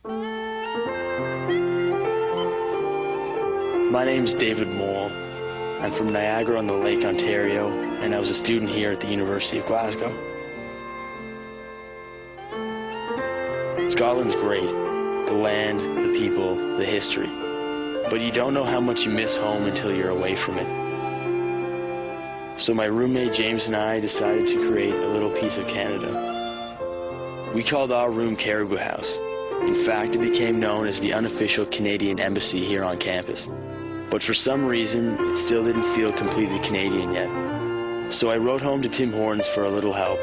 My name's David Moore. I'm from Niagara-on-the-Lake, Ontario, and I was a student here at the University of Glasgow. Scotland's great. The land, the people, the history. But you don't know how much you miss home until you're away from it. So my roommate James and I decided to create a little piece of Canada. We called our room Caribou House. In fact, it became known as the unofficial Canadian embassy here on campus. But for some reason, it still didn't feel completely Canadian yet. So I wrote home to Tim Hortons for a little help.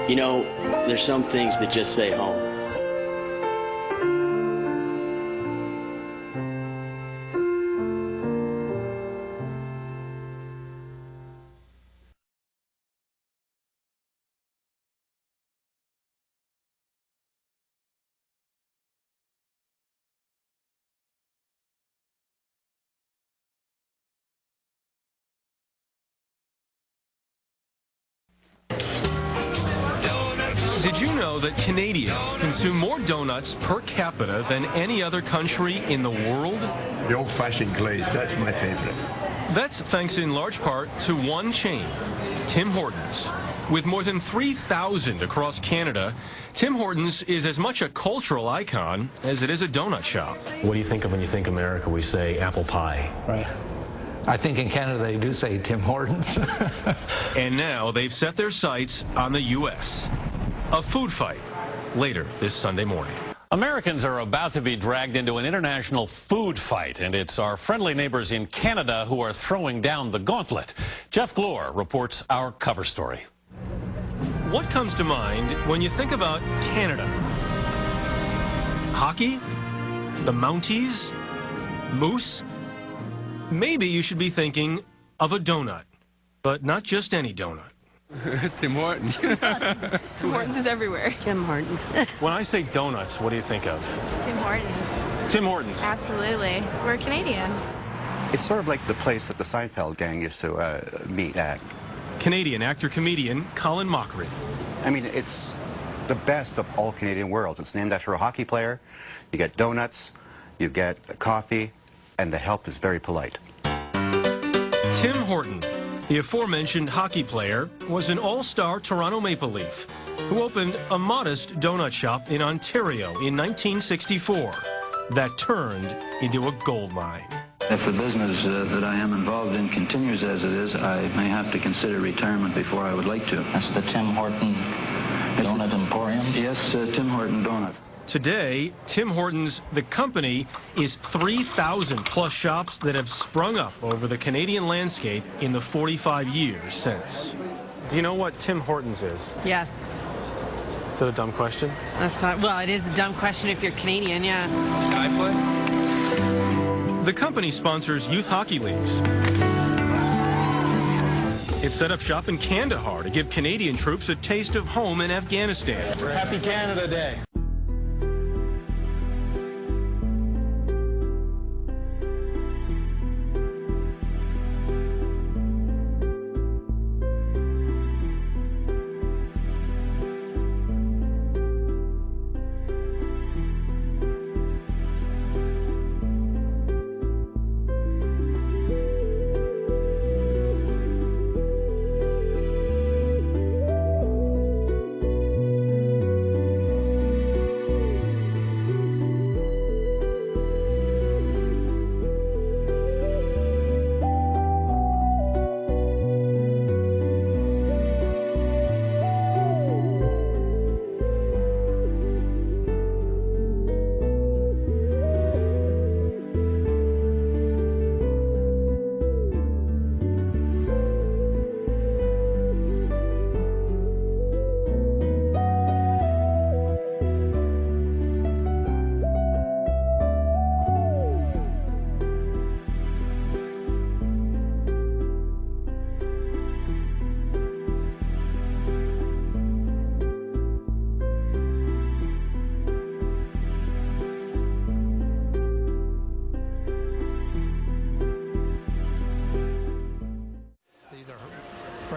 You know, there's some things that just say home. Did you know that Canadians consume more donuts per capita than any other country in the world? The old-fashioned glaze, that's my favorite. That's thanks in large part to one chain, Tim Hortons. With more than 3,000 across Canada, Tim Hortons is as much a cultural icon as it is a donut shop. What do you think of when you think America? We say apple pie. Right. I think in Canada they do say Tim Hortons. And now they've set their sights on the U.S. A food fight later this Sunday morning. Americans are about to be dragged into an international food fight, and it's our friendly neighbors in Canada who are throwing down the gauntlet. Jeff Glore reports our cover story. What comes to mind when you think about Canada? Hockey? The Mounties? Moose? Maybe you should be thinking of a donut, but not just any donut. Tim Hortons. Tim Hortons is everywhere. Tim Hortons. When I say donuts, what do you think of? Tim Hortons. Tim Hortons. Absolutely. We're Canadian. It's sort of like the place that the Seinfeld gang used to meet at. Canadian actor-comedian Colin Mockery. I mean, it's the best of all Canadian worlds. It's named after a hockey player. You get donuts, you get coffee, and the help is very polite. Tim Horton, the aforementioned hockey player, was an all-star Toronto Maple Leaf who opened a modest donut shop in Ontario in 1964 that turned into a gold mine. If the business that I am involved in continues as it is, I may have to consider retirement before I would like to. That's the Tim Horton Donut Emporium? Yes, Tim Horton Donut. Today, Tim Hortons, the company, is 3,000 plus shops that have sprung up over the Canadian landscape in the 45 years since. Do you know what Tim Hortons is? Yes. Is that a dumb question? That's not, well, it is a dumb question if you're Canadian, yeah. Can I play? The company sponsors youth hockey leagues. It set up shop in Kandahar to give Canadian troops a taste of home in Afghanistan. Happy Canada Day.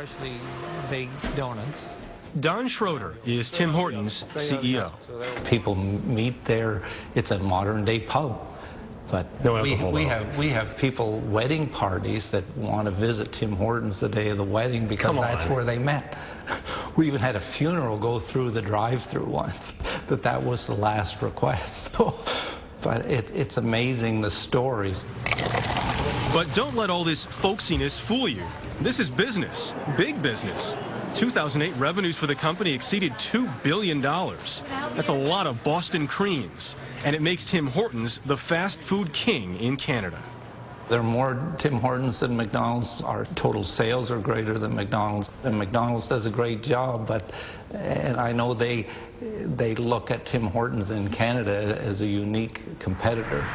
freshly baked donuts. Don Schroeder is Tim Hortons CEO. People meet there. It's a modern-day pub. But No we alcohol, have people, wedding parties, that want to visit Tim Hortons the day of the wedding because that's where they met. We even had a funeral go through the drive-through once, that was the last request. But it's amazing, the stories. But don't let all this folksiness fool you. This is business, big business. 2008 revenues for the company exceeded $2 billion. That's a lot of Boston creams. And it makes Tim Hortons the fast food king in Canada. There are more Tim Hortons than McDonald's. Our total sales are greater than McDonald's. And McDonald's does a great job, and I know they look at Tim Hortons in Canada as a unique competitor.